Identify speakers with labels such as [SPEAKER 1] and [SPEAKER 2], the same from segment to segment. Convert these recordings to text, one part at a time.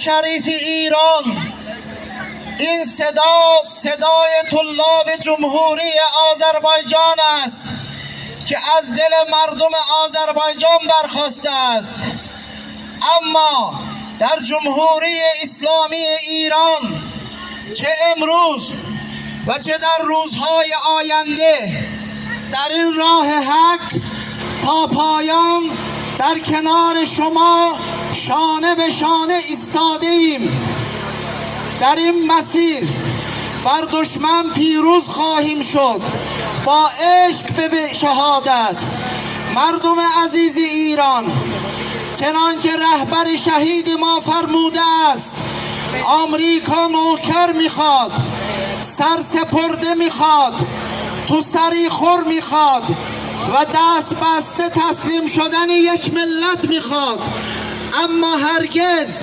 [SPEAKER 1] شریف ایران، این صدا صدای طلاب جمهوری آذربایجان است که از دل مردم آذربایجان برخاسته است. اما در جمهوری اسلامی ایران چه امروز و چه در روزهای آینده در این راه حق تا پایان در کنار شما شانه به شانه ایستاده ایم. در این مسیر بر دشمن پیروز خواهیم شد با عشق به شهادت. مردم عزیز ایران، چنانکه رهبر شهید ما فرموده است، آمریکا نوکر میخواد، سرسپرده میخواد، تو سری خور میخواد و دست بسته تسلیم شدن یک ملت میخواد، اما هرگز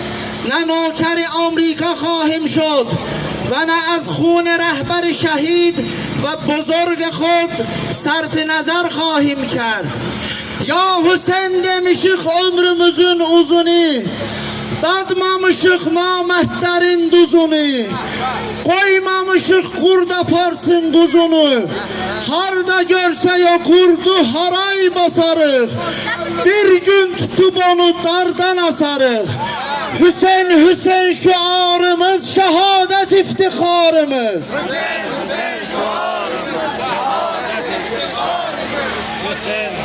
[SPEAKER 1] نه نوکر آمریکا خواهیم شد و نه از خون رهبر شهید و بزرگ خود صرف نظر خواهیم کرد. Ya Hüseyin demişik ömrümüzün uzunu, dadmamışık naməhətlərin duzunu, koymamışık qurd aparsın quzunu, harda görsək o qurdu haray basarıq, bir gün tutub onu dardan asarıq. Hüseyin Hüseyin şiarımız, şehadet iftixarımız.
[SPEAKER 2] Hüseyin Hüseyin şiarımız, şehadet iftixarımız. Hüseyin